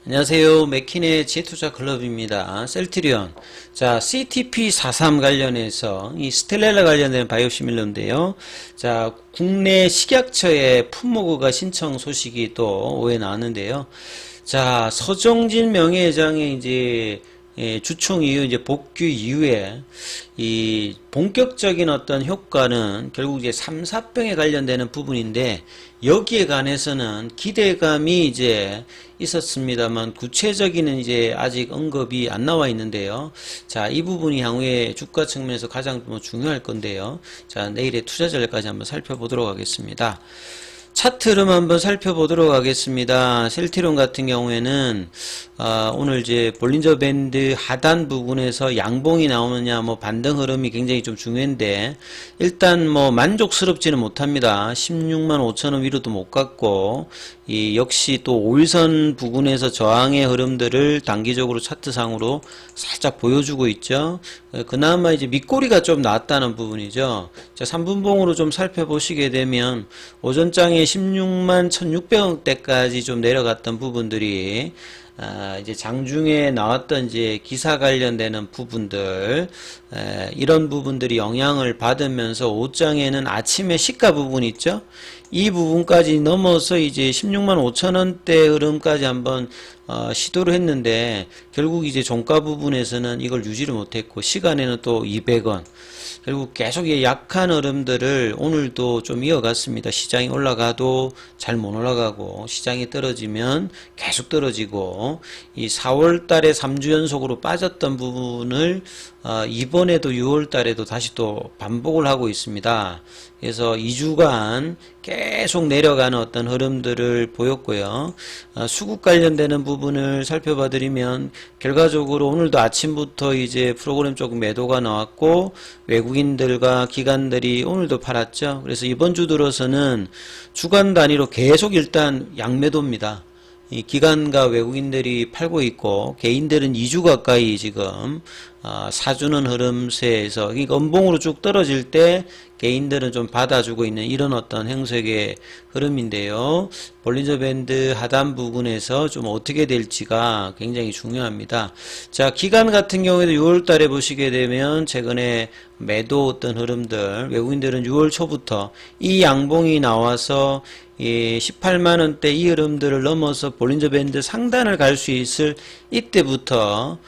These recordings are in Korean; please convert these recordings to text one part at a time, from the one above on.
안녕하세요. 맥킨의 지혜투자 클럽입니다. 셀트리온. 자, CTP43 관련해서 이 스텔렐라 관련된 바이오시밀러인데요. 자, 국내 식약처의 품목허가 신청 소식이 또 오해 나왔는데요. 자, 서정진 명예회장의 이제 주총 이후 이제 복귀 이후에 이 본격적인 어떤 효과는 결국 이제 3, 4병에 관련되는 부분인데 여기에 관해서는 기대감이 이제 있었습니다만 구체적인 이제 아직 언급이 안 나와 있는데요. 자, 이 부분이 향후에 주가 측면에서 가장 중요할 건데요. 자, 내일의 투자 전략까지 한번 살펴보도록 하겠습니다. 차트 흐름 한번 살펴보도록 하겠습니다. 셀트리온 같은 경우에는 오늘 이제 볼린저 밴드 하단 부분에서 양봉이 나오느냐 반등 흐름이 굉장히 좀 중요한데 일단 만족스럽지는 못합니다. 16만 5천원 위로도 못 갔고 역시 또 5일선 부근에서 저항의 흐름들을 단기적으로 차트상으로 살짝 보여주고 있죠. 그나마 이제 밑꼬리가 좀 나왔다는 부분이죠. 자, 3분봉으로 좀 살펴보시게 되면 오전장에 16만 1600원대까지 좀 내려갔던 부분들이 이제 장중에 나왔던 이제 기사 관련되는 부분들, 이런 부분들이 영향을 받으면서 오장에는 아침에 시가 부분 있죠? 이 부분까지 넘어서 이제 16만 5천원대 흐름까지 한번 시도를 했는데 결국 이제 종가 부분에서는 이걸 유지를 못했고 시간에는 또 200원. 결국 계속 약한 흐름들을 오늘도 좀 이어갔습니다. 시장이 올라가도 잘 못 올라가고 시장이 떨어지면 계속 떨어지고 이 4월 달에 3주 연속으로 빠졌던 부분을 이번에도 6월 달에도 다시 또 반복을 하고 있습니다. 그래서 2주간 계속 내려가는 어떤 흐름들을 보였고요. 수급 관련되는 부분을 살펴봐 드리면 결과적으로 오늘도 아침부터 이제 프로그램 쪽 매도가 나왔고 외국인들과 기관들이 오늘도 팔았죠. 그래서 이번 주 들어서는 주간 단위로 계속 일단 양매도입니다. 이 기관과 외국인들이 팔고 있고 개인들은 2주 가까이 지금 사주는 흐름세에서 그러니까 음봉으로 쭉 떨어질 때 개인들은 좀 받아주고 있는 이런 어떤 행색의 흐름인데요. 볼린저 밴드 하단 부분에서 좀 어떻게 될지가 굉장히 중요합니다. 자, 기관 같은 경우에도 6월 달에 보시게 되면 최근에 매도 어떤 흐름들 외국인들은 6월 초부터 이 양봉이 나와서 18만원대 이 흐름들을 넘어서 볼린저 밴드 상단을 갈 수 있을 이때부터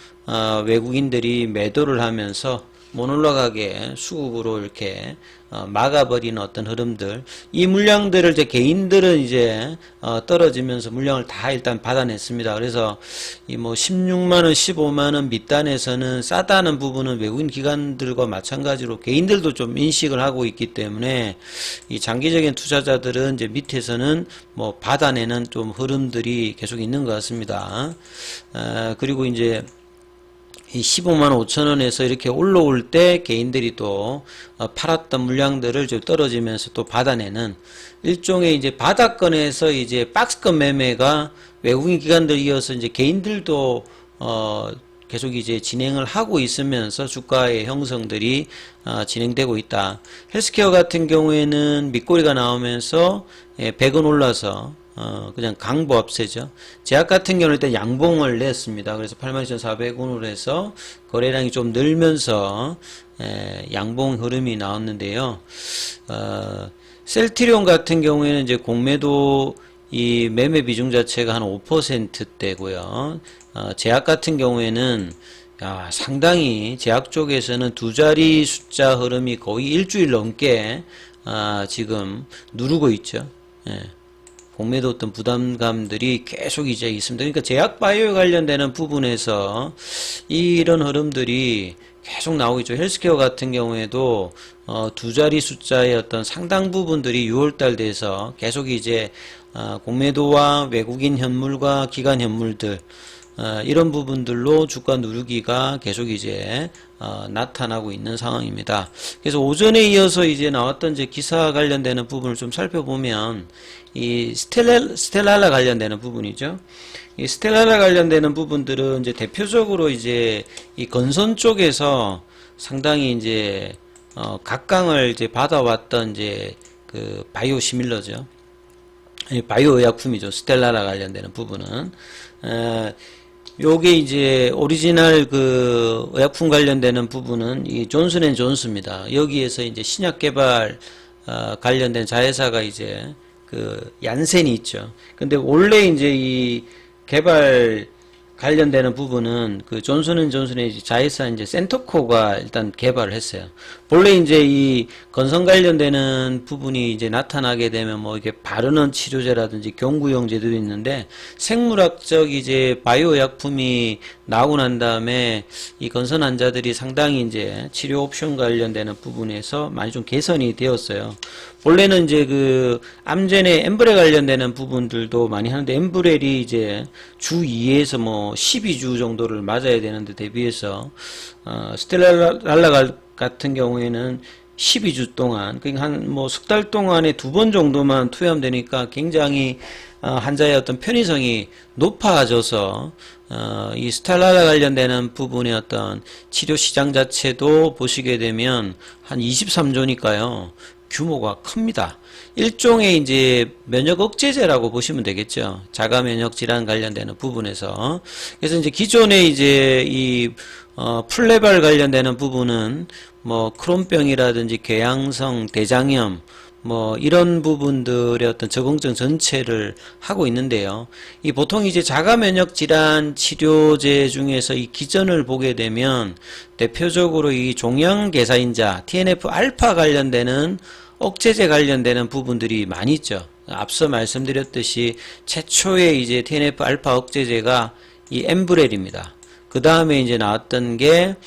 외국인들이 매도를 하면서 못 올라가게 수급으로 이렇게 막아버리는 어떤 흐름들, 이 물량들을 이제 개인들은 이제 떨어지면서 물량을 다 일단 받아냈습니다. 그래서 이 16만원, 15만원 밑단에서는 싸다는 부분은 외국인 기관들과 마찬가지로 개인들도 좀 인식을 하고 있기 때문에 이 장기적인 투자자들은 이제 밑에서는 받아내는 좀 흐름들이 계속 있는 것 같습니다. 그리고 이제 이 15만 5천원에서 이렇게 올라올 때 개인들이 또 팔았던 물량들을 좀 떨어지면서 또 받아내는 일종의 이제 바닥권에서 이제 박스권 매매가 외국인 기관들 이어서 이제 개인들도 계속 이제 진행을 하고 있으면서 주가의 형성들이 진행되고 있다. 헬스케어 같은 경우에는 밑꼬리가 나오면서 100원 올라서 그냥 강보 압세죠. 제약 같은 경우는 일단 양봉을 냈습니다. 그래서 82,400원으로 해서 거래량이 좀 늘면서 양봉 흐름이 나왔는데요. 셀트리온 같은 경우에는 이제 공매도 이 매매 비중 자체가 한 5%대고요. 제약 같은 경우에는 상당히 제약 쪽에서는 두 자리 숫자 흐름이 거의 일주일 넘게 지금 누르고 있죠. 공매도 어떤 부담감들이 계속 이제 있습니다. 그러니까 제약 바이오 관련되는 부분에서 이런 흐름들이 계속 나오고 있죠. 헬스케어 같은 경우에도 두 자리 숫자의 어떤 상당 부분들이 6월달 돼서 계속 이제 공매도와 외국인 현물과 기관 현물들 이런 부분들로 주가 누르기가 계속 이제 나타나고 있는 상황입니다. 그래서 오전에 이어서 이제 나왔던 이제 기사 관련되는 부분을 좀 살펴보면 이 스텔랄라 관련되는 부분이죠. 이 스텔랄라 관련되는 부분들은 이제 대표적으로 이제 이 건선 쪽에서 상당히 이제 각광을 이제 받아왔던 이제 그 바이오 시밀러죠. 바이오 의약품이죠. 스텔라라 관련되는 부분은. 요게 이제 오리지널 그 의약품 관련되는 부분은 이 존슨앤존슨입니다. 여기에서 이제 신약 개발 관련된 자회사가 이제 그 얀센이 있죠. 근데 원래 이제 이 개발 관련되는 부분은 그 존슨앤존슨의 자회사 이제 센터코가 일단 개발을 했어요. 본래 이제 이 건성 관련되는 부분이 이제 나타나게 되면 뭐 이게 바르는 치료제라든지 경구용제도 있는데 생물학적 이제 바이오 약품이 나오고 난 다음에 이 건선 환자들이 상당히 이제 치료 옵션 관련되는 부분에서 많이 좀 개선이 되었어요. 본래는 이제 그 암젠의 엠브렐 관련되는 부분들도 많이 하는데 엠브렐이 이제 주 2에서 뭐 12주 정도를 맞아야 되는데 대비해서 스텔랄라 같은 경우에는 12주 동안 그러니까 한 뭐 석 달 동안에 2번 정도만 투여되니까 굉장히 환자의 어떤 편의성이 높아져서 이 스텔랄라 관련되는 부분의 어떤 치료 시장 자체도 보시게 되면 한 23조니까요. 규모가 큽니다. 일종의 이제 면역 억제제라고 보시면 되겠죠. 자가 면역 질환 관련되는 부분에서. 그래서 이제 기존에 이제 이 풀레발 관련되는 부분은 뭐 크론병이라든지 궤양성 대장염 뭐 이런 부분들의 어떤 적응증 전체를 하고 있는데요. 이 보통 이제 자가 면역 질환 치료제 중에서 이 기전을 보게 되면 대표적으로 이 종양 개사인자 TNF 알파 관련되는 억제제 관련되는 부분들이 많이 있죠. 앞서 말씀드렸듯이 최초의 이제 TNF 알파 억제제가 이 엠브렐입니다. 그 다음에 이제 나왔던 게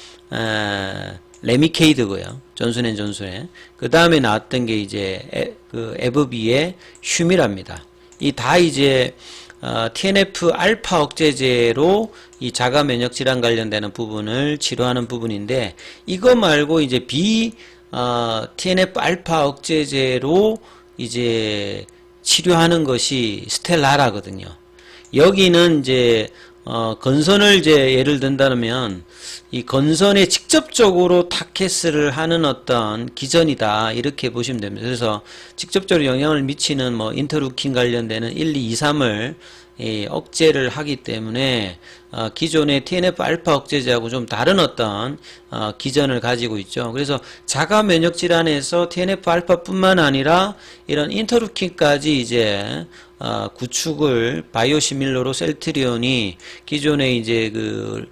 레미케이드고요. 존슨앤존슨의. 그 다음에 나왔던 게 이제 그 에브비의 휴미라입니다. 이 다 이제 TNF 알파 억제제로 이 자가 면역 질환 관련되는 부분을 치료하는 부분인데 이거 말고 이제 TNF 알파 억제제로 이제 치료하는 것이 스텔라라거든요. 여기는 이제 건선을 이제 예를 든다면 이 건선에 직접적으로 타켓을 하는 어떤 기전이다 이렇게 보시면 됩니다. 그래서 직접적으로 영향을 미치는 뭐 인터루킨 관련되는 1, 2, 3을 억제를 하기 때문에 기존의 TNF 알파 억제제하고 좀 다른 어떤 기전을 가지고 있죠. 그래서 자가 면역 질환에서 TNF 알파뿐만 아니라 이런 인터루킨까지 이제 구축을 바이오시밀러로 셀트리온이 기존에 이제 그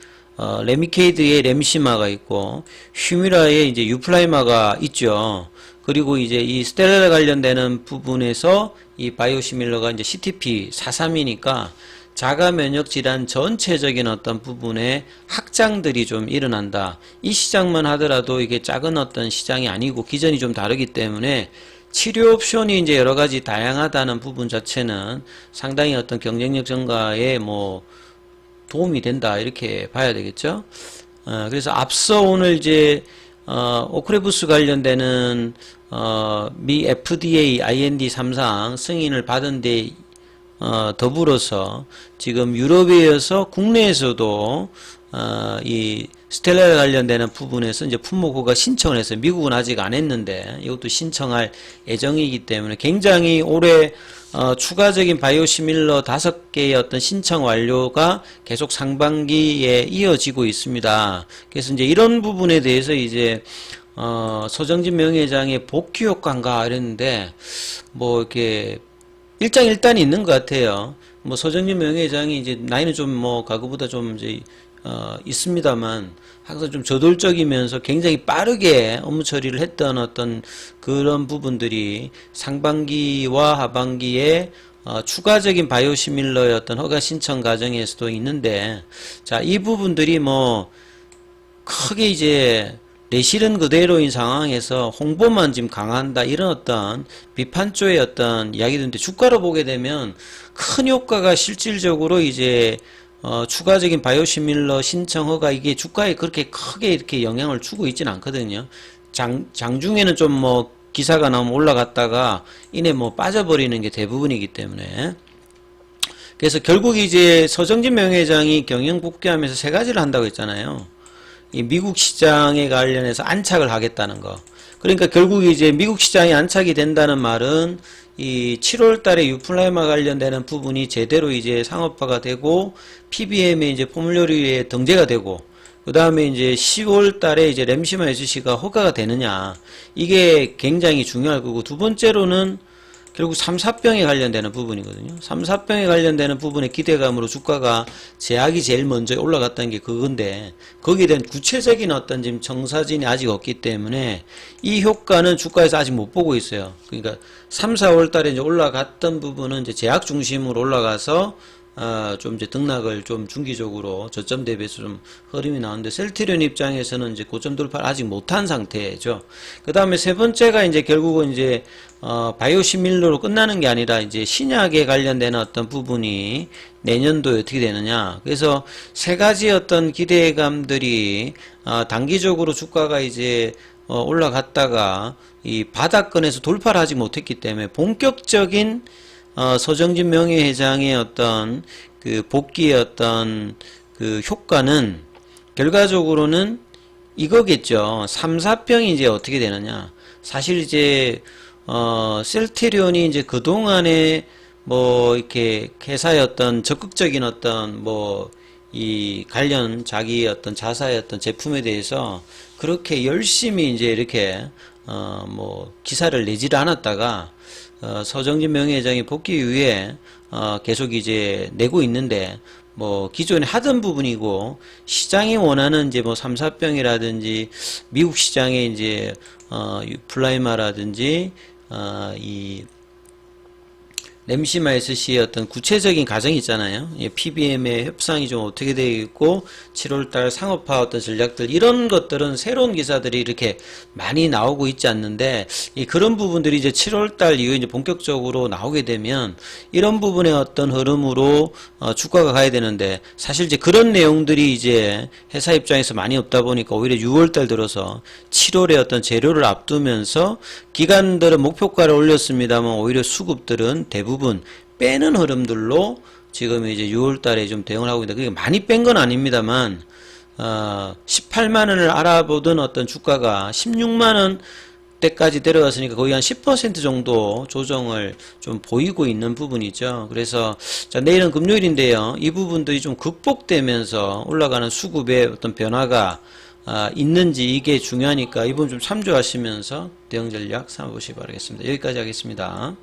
레미케이드의 렘시마가 있고 휴미라의 이제 유플라이마가 있죠. 그리고 이제 이 스텔라 관련되는 부분에서 이 바이오시밀러가 이제 CTP43이니까 자가 면역 질환 전체적인 어떤 부분에 확장들이 좀 일어난다. 이 시장만 하더라도 이게 작은 어떤 시장이 아니고 기전이 좀 다르기 때문에 치료 옵션이 이제 여러 가지 다양하다는 부분 자체는 상당히 어떤 경쟁력 증가에 뭐 도움이 된다 이렇게 봐야 되겠죠. 그래서 앞서 오늘 이제 오크레부스 관련되는 미 FDA IND 3상 승인을 받은 데 더불어서 지금 유럽에서 국내에서도 이 스텔라 관련되는 부분에서 이제 품목호가 신청을 해서 미국은 아직 안 했는데 이것도 신청할 예정이기 때문에 굉장히 올해 추가적인 바이오시밀러 5개의 어떤 신청 완료가 계속 상반기에 이어지고 있습니다. 그래서 이제 이런 부분에 대해서 이제 서정진 명예회장의 복귀 효과인가 이랬는데 뭐 이렇게 일장일단이 있는 것 같아요. 뭐 서정진 명예회장이 이제 나이는 좀 뭐 과거보다 좀 이제 있습니다만 항상 좀 저돌적이면서 굉장히 빠르게 업무 처리를 했던 어떤 그런 부분들이 상반기와 하반기에 추가적인 바이오시밀러의 어떤 허가 신청 과정에서도 있는데 자, 이 부분들이 뭐 크게 이제 내실은 그대로인 상황에서 홍보만 지금 강한다 이런 어떤 비판조의 어떤 이야기들인데 주가로 보게 되면 큰 효과가 실질적으로 이제 추가적인 바이오시밀러 신청허가 이게 주가에 그렇게 크게 이렇게 영향을 주고 있지는 않거든요. 장중에는 좀 뭐 기사가 나오면 올라갔다가 이내 뭐 빠져버리는 게 대부분이기 때문에 그래서 결국 이제 서정진 명예회장이 경영 복귀하면서 3가지를 한다고 했잖아요. 이 미국 시장에 관련해서 안착을 하겠다는 거. 그러니까 결국 이제 미국 시장이 안착이 된다는 말은 이 7월 달에 유플라이마 관련되는 부분이 제대로 이제 상업화가 되고 PBM에 이제 포뮬러리에 등재가 되고 그 다음에 이제 10월 달에 이제 램시마 SC가 허가가 되느냐 이게 굉장히 중요할 거고 두 번째로는 결국 3, 4병에 관련되는 부분이거든요. 3, 4병에 관련되는 부분의 기대감으로 주가가 제약이 제일 먼저 올라갔다는 게 그건데 거기에 대한 구체적인 어떤 지금 청사진이 아직 없기 때문에 이 효과는 주가에서 아직 못 보고 있어요. 그러니까 3, 4월 달에 이제 올라갔던 부분은 이제 제약 중심으로 올라가서 좀 이제 등락을 좀 중기적으로 저점 대비해서 좀 흐름이 나오는데 셀트리온 입장에서는 이제 고점 돌파를 아직 못한 상태죠. 그 다음에 세 번째가 이제 결국은 이제 바이오시밀러로 끝나는 게 아니라 이제 신약에 관련되는 어떤 부분이 내년도에 어떻게 되느냐. 그래서 세 가지 어떤 기대감들이 단기적으로 주가가 이제 올라갔다가 이 바닥권에서 돌파를 하지 못했기 때문에 본격적인 서정진 명예회장의 어떤 그 복귀의 어떤 그 효과는 결과적으로는 이거겠죠. 3, 4병이 이제 어떻게 되느냐. 사실 이제 셀트리온이 이제 그동안에 뭐 이렇게 회사의 어떤 적극적인 어떤 뭐 이 관련 자기 어떤 자사의 어떤 제품에 대해서 그렇게 열심히 이제 이렇게 뭐 기사를 내지를 않았다가 서정진 명예회장이 복귀 이후에 계속 이제 내고 있는데 뭐 기존에 하던 부분이고 시장이 원하는 이제 뭐 3, 4병이라든지 미국 시장에 이제 플라이마라든지 이 램시마 SC의 어떤 구체적인 과정이 있잖아요. PBM의 협상이 좀 어떻게 되어 있고 7월달 상업화 어떤 전략들 이런 것들은 새로운 기사들이 이렇게 많이 나오고 있지 않는데 그런 부분들이 이제 7월달 이후에 이제 본격적으로 나오게 되면 이런 부분의 어떤 흐름으로 주가가 가야 되는데 사실 이제 그런 내용들이 이제 회사 입장에서 많이 없다 보니까 오히려 6월달 들어서 7월에 어떤 재료를 앞두면서 기관들은 목표가를 올렸습니다만 오히려 수급들은 대부분 빼는 흐름들로 지금 이제 6월 달에 좀 대응을 하고 있는데 그게 많이 뺀 건 아닙니다만 18만 원을 알아보던 어떤 주가가 16만 원 때까지 내려갔으니까 거의 한 10% 정도 조정을 좀 보이고 있는 부분이죠. 그래서 자 내일은 금요일인데요. 이 부분들이 좀 극복되면서 올라가는 수급의 어떤 변화가 있는지 이게 중요하니까 이 부분 좀 참조하시면서 대응 전략 삼아보시기 바라겠습니다. 여기까지 하겠습니다.